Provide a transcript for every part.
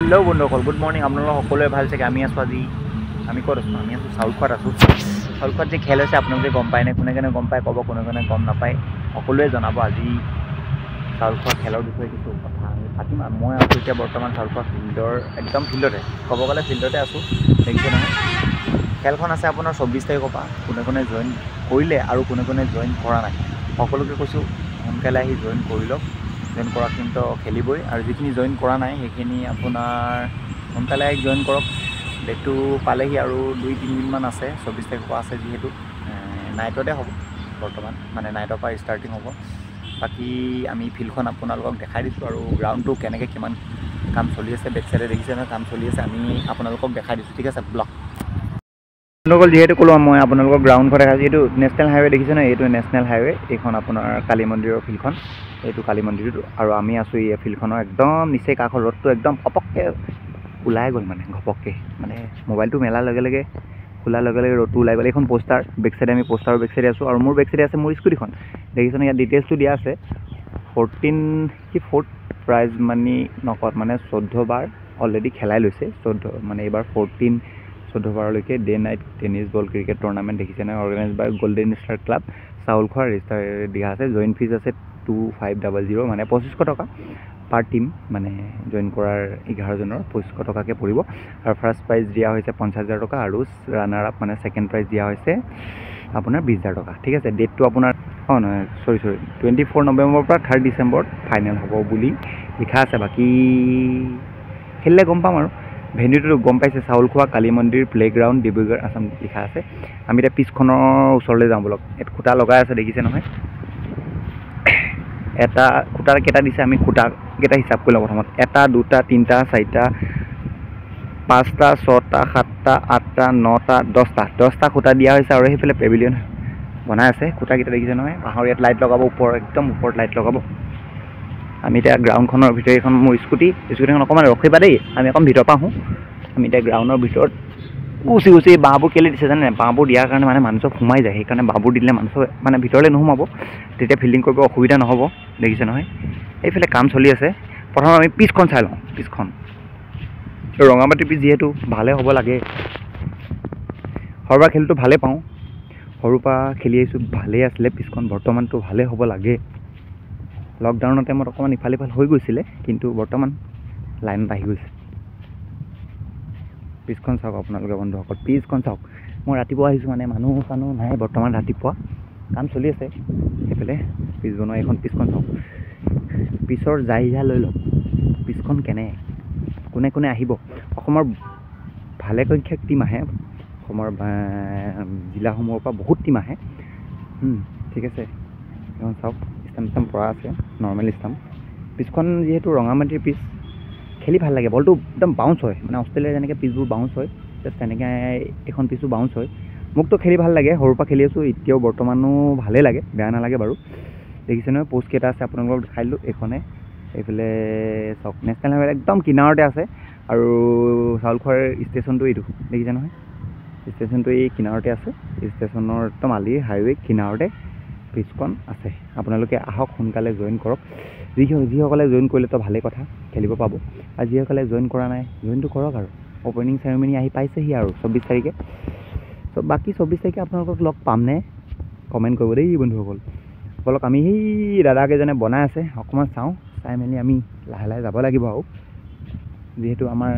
hello बंधुসকল good morning আপোনালোক সকলোৱে ভাল চাগে আমি আছোঁ আজি আমি ক'ত আছোঁ আমি আছোঁ চাউলখোৱাত আছোঁ চাউলখোৱাত যে খেল হৈছে আপোনালোকে গম পায় নে কোনে কোনে গম পায় ক'ব কোনে কোনে গম নাপায় সকলোৱে জনাব আজি চাউলখোৱা খেলৰ বিষয়ে কিছু কথা আমি পাতিম মই আছোঁ এতিয়া বৰ্তমান চাউলখোৱা ফিল্ডৰ একদম ফিল্ডতে ক'ব গ'লে ফিল্ডতে আছোঁ দেখিছে নহয় খেলখন আছে আপোনাৰ 24 তাৰিখৰ পৰা কোনে কোনে জইন কৰিলে আৰু কোনে কোনে জইন কৰা নাই সকলোকে কৈছোঁ সোনকালে আহি জইন কৰি লওক জইন কৰাখিনিতো খেলিবই আৰু যিখিনি জইন কৰা নাই সেইখিনি আপোনাৰ সোনকালে আহি জইন কৰক ডেটটো পালেহি আৰু 2-3 দিনমান আছে 24 তাৰিখৰ পৰা আছে যিহেতু নাইটতে হ'ব বৰ্তমান মানে নাইটৰ পৰা ষ্টাৰ্টিং হ'ব বাকী আমি ফিল্ডখন আপোনালোকক দেখাই দিছোঁ আৰু গ্ৰাউণ্ডটো কেনেকৈ কিমান কাম চলি আছে বেক চাইডে দেখিছে নহয় কাম চলি আছে আমি আপোনালোকক দেখাই দিছোঁ ঠিক আছে ব্লক বন্ধুসকল যিহেতু ক'লোঁ মই আপোনালোকক গ্ৰাউণ্ডখন দেখাইছোঁ এইটো নেশ্যনেল হাইৱে দেখিছে নহয় এইটো নেশ্যনেল হাইৱে এইখন আপোনাৰ কালী মন্দিৰৰ ফিল্ডখন এইটো কালী মন্দিৰটো আৰু আমি আছোঁ এই ফিল্ডখনৰ একদম নিচেই কাষৰ ৰ'দটো একদম পপককৈ ওলাই গ'ল মানে ঘপককৈ মানে মোবাইলটো মেলাৰ লগে লগে খোলাৰ লগে লগে ৰ'দটো ওলাই গ'ল এইখন পোষ্টাৰ বেক চাইডে আমি পোষ্টাৰৰ বেক চাইডে আছোঁ আৰু মোৰ বেক চাইডে আছে মোৰ স্কুটিখন দেখিছেনে ইয়াত ডিটেইলছটো দিয়া আছে 4th প্ৰাইজ মানি নকত মানে 14 বাৰ অলৰেডি খেলাই লৈছে 14 মানে এইবাৰ 14 বাৰলৈকে day night tennis ball cricket tournament দেখিছে নহয় organise by Golden Star Club Chaulkhowa register দিয়া আছে জইন ফিজ আছে 2500 মানে 2500 টকা পাৰ টিম মানে জইন কৰাৰ 11 জনৰ 2500 টকাকৈ পৰিব আৰু ফাৰ্ষ্ট প্ৰাইজ দিয়া হৈছে 50,000 টকা আৰু ৰানাৰ আপ মানে ছেকেণ্ড প্ৰাইজ দিয়া হৈছে আপোনাৰ 20,000 টকা ঠিক আছে ডেটটো আপোনাৰ নহয় চৰি 24 নৱেম্বৰৰ পৰা 3 ডিচেম্বৰত ফাইনেল হ'ব বুলি লিখা আছে বাকী খেলিলে গম পাম আৰু ভেন্যুটো গম পাইছে চাউলখোৱা কালী মন্দিৰ প্লেগ্ৰাউণ্ড ডিব্ৰুগড় আসাম লিখা আছে আমি এতিয়া পিছখনৰ ওচৰলৈ যাওঁ বলক ইয়াত খুঁটা লগাই আছে দেখিছে নহয় এটা খুঁটা কেইটা দিছে আমি খুঁটাকেইটা হিচাপ কৰি লওঁ প্ৰথমত 1 2 3 4 5টা 6টা 7টা 8টা 9টা 10টা খুঁটা দিয়া হৈছে আৰু সেইফালে পেভিলিয়ন বনাই আছে খুঁটাকেইটা দেখিছে নহয় বাঁহৰ ইয়াত লাইট লগাব একদম ওপৰত লাইট লগাব আমি এতিয়া গ্ৰাউণ্ডখনৰ ভিতৰত এখন মোৰ স্কুটিখন অকণমান ৰখিবা দেই আমি অকণ ভিতৰৰ পৰা আহোঁ আমি এতিয়া গ্ৰাউণ্ডৰ ভিতৰত গুচি বাঁহবোৰ কেলৈ দিছে জানে বাঁহবোৰ দিয়াৰ কাৰণে মানে মানুহ চব সোমাই যায় সেইকাৰণে বাঁহবোৰ দিলে মানুহ মানে ভিতৰলৈ নোসোমাব তেতিয়া ফিল্ডিং কৰিব অসুবিধা নহ'ব দেখিছে নহয় এইফালে কাম চলি আছে প্ৰথম আমি পিছখন চাই লওঁ পিছখন ৰঙামাটি পিছ যিহেতু ভালে হ'ব লাগে সৰুৰ পৰা খেলটো ভালে পাওঁ সৰুৰ পৰা খেলি আহিছোঁ ভালেই আছিলে পিছখন বৰ্তমানটো ভালে হ'ব লাগে লকডাউনৰ টাইমত অকণমান ইফাল হৈ গৈছিলে কিন্তু বৰ্তমান লাইনত আহি গৈছে পিছখন চাওক আপোনালোকে বন্ধুসকল পিছখন চাওক মই ৰাতিপুৱা আহিছোঁ মানে মানুহ নাই বৰ্তমান ৰাতিপুৱা কাম চলি আছে সেইফালে পিছ বনোৱা এইখন পিছখন চাওক পিছৰ জাইজা লৈ লওক পিছখন কেনে কোনে কোনে আহিব অসমৰ ভালেসংখ্যক টীম আহে অসমৰ জিলাসমূহৰ পৰা বহুত টীম আহে ঠিক আছে এখন চাওক ষ্টাম্প পৰা আছে নৰ্মেল ষ্টাম্প পিছখন যিহেতু ৰঙামাটিৰ পিছ খেলি ভাল লাগে বলটো একদম বাউন্স হয় মানে অষ্ট্ৰেলিয়াৰ যেনেকৈ পিছবোৰ বাউন্স হয় জাষ্ট তেনেকৈ এখন পিছো বাউন্স হয় মোকতো খেলি ভাল লাগে সৰুৰ পৰা খেলি আছোঁ এতিয়াও বৰ্তমানো ভালেই লাগে বেয়া নালাগে বাৰু দেখিছে নহয় প'ষ্ট কেইটা আছে আপোনালোকক দেখাই দিলোঁ এইখনে এইফালে চাওক নেশ্যনেল হাইৱে একদম কিনাৰতে আছে আৰু চাউলখোৱাৰ ষ্টেচনটো এইটো দেখিছে নহয় ষ্টেচনটো এই কিনাৰতে আছে ষ্টেচনৰ একদম আলিৰ হাইৱে কিনাৰতে পিছখন আছে আপোনালোকে আহক সোনকালে জইন কৰক যিসকলে জইন কৰিলেতো ভালেই কথা খেলিব পাব আৰু যিসকলে জইন কৰা নাই জইনটো কৰক আৰু অপেনিং চেৰেমনি আহি পাইছেহি আৰু 24 তাৰিখে বাকী 24 তাৰিখে আপোনালোকক লগ পামনে কমেণ্ট কৰিব দেই বন্ধুসকল বলক আমি সেই দাদাকেইজনে বনাই আছে অকণমান চাওঁ চাই মেলি আমি লাহে লাহে যাব লাগিব আৰু যিহেতু আমাৰ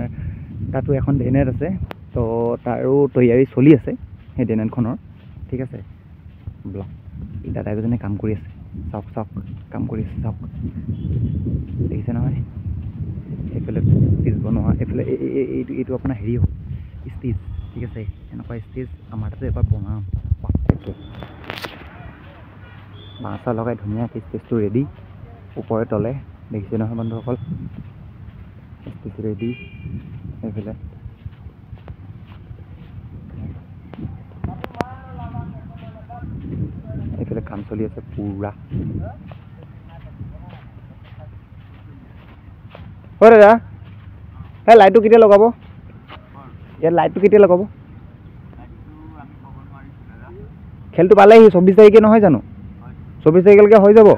তাতো এখন ডেনেট আছে তো তাৰো তৈয়াৰী চলি আছে সেই ডেনেটখনৰ ঠিক আছে ব্লক দাদাকেইজনে কাম কৰি আছে চাওক কাম কৰি আছে চাওক দেখিছে নহয় এইফালে পিছ বনোৱা এইফালে এইটো আপোনাৰ হেৰি হ'ল ষ্টেজ ঠিক আছে এনেকুৱা ষ্টেজ আমাৰ তাতে এবাৰ বনাম বাঁহ লগাই ধুনীয়াকৈ ষ্টেজটো ৰেডি ওপৰে তলে দেখিছে নহয় বন্ধুসকল ষ্টেজ ৰেডি এইফালে কাম চলি আছে পুৰা হয় দাদা এই লাইটটো কেতিয়া লগাব ইয়াত লাইটটো কেতিয়া লগাব খেলটো পালেহি 24 তাৰিখে নহয় জানো 24 তাৰিখলৈকে হৈ যাব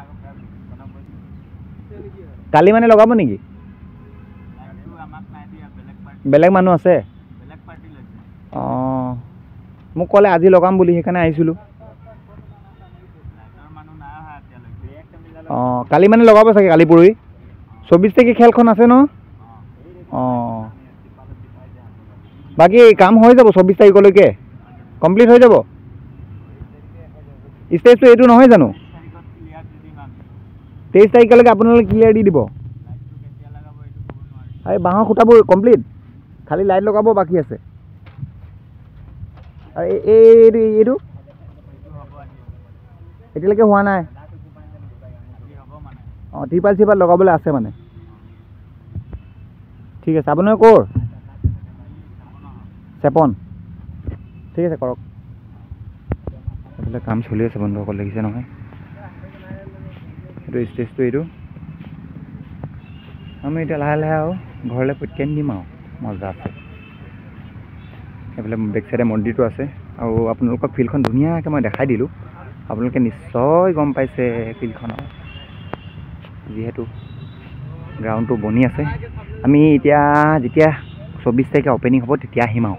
কালি মানে লগাব নেকি বেলেগ মানুহ আছে অঁ মোক ক'লে আজি লগাম বুলি সেইকাৰণে আহিছিলোঁ অঁ কালি মানে লগাব চাগে কালি পৰহি 24 তাৰিখে খেলখন আছে ন অঁ বাকী কাম হৈ যাব 24 তাৰিখলৈকে কমপ্লিট হৈ যাব ষ্টেজটো এইটো নহয় জানো 23 তাৰিখলৈকে আপোনালোকে ক্লিয়াৰ দি দিব এই বাঁহৰ খুঁটাবোৰ কমপ্লিট খালি লাইট লগাব বাকী আছে আৰু এইটো এতিয়ালৈকে হোৱা নাই অঁ ত্ৰিপাল চিপাল লগাবলৈ আছে মানে ঠিক আছে আপোনালোকে ক'ৰ চেপন ঠিক আছে কৰক এইফালে কাম চলি আছে বন্ধুসকল দেখিছে নহয় এইটো ষ্টেজটো এইটো আমি এতিয়া লাহে লাহে আৰু ঘৰলৈ পঠিয়াই দিম আৰু মজা আছে এইফালে বেক চাইডে মন্দিৰটো আছে আৰু আপোনালোকক ফিল্ডখন ধুনীয়াকৈ মই দেখাই দিলোঁ আপোনালোকে নিশ্চয় গম পাইছে ফিল্ডখনৰ যিহেতু গ্ৰাউণ্ডটো বনি আছে আমি এতিয়া যেতিয়া 24 তাৰিখে অ'পেনিং হ'ব তেতিয়া আহিম আৰু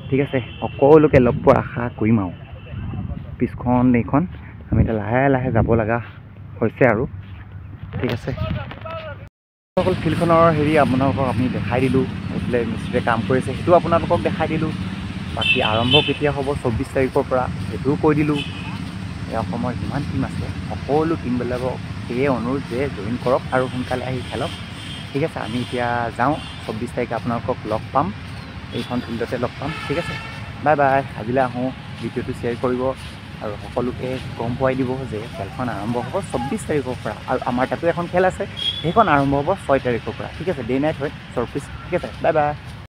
ঠিক আছে সকলোকে লগ পোৱাৰ আশা কৰিম আৰু পিছখন এইখন আমি এতিয়া লাহে লাহে যাব লগা হৈছে আৰু ঠিক আছে অকল ফিল্ডখনৰ হেৰি আপোনালোকক আমি দেখাই দিলোঁ এইফালে মিস্ত্ৰীয়ে কাম কৰিছে সেইটো আপোনালোকক দেখাই দিলোঁ বাকী আৰম্ভ কেতিয়া হ'ব 24 তাৰিখৰ পৰা সেইটোও কৈ দিলোঁ এই অসমৰ যিমান টীম আছে সকলো টীমবিলাকক সেয়ে অনুৰোধ যে জইন কৰক আৰু সোনকালে আহি খেলক ঠিক আছে আমি এতিয়া যাওঁ 24 তাৰিখে আপোনালোকক লগ পাম এইখন ফিল্ডতে লগ পাম ঠিক আছে বাই বাই আজিলৈ আহোঁ ভিডিঅ'টো শ্বেয়াৰ কৰিব আৰু সকলোকে গম পোৱাই দিব যে খেলখন আৰম্ভ হ'ব 24 তাৰিখৰ পৰা আৰু আমাৰ তাতো এখন খেল আছে সেইখন আৰম্ভ হ'ব 6 তাৰিখৰ পৰা ঠিক আছে ডে নাইট হয় 24 ঠিক আছে বাই বাই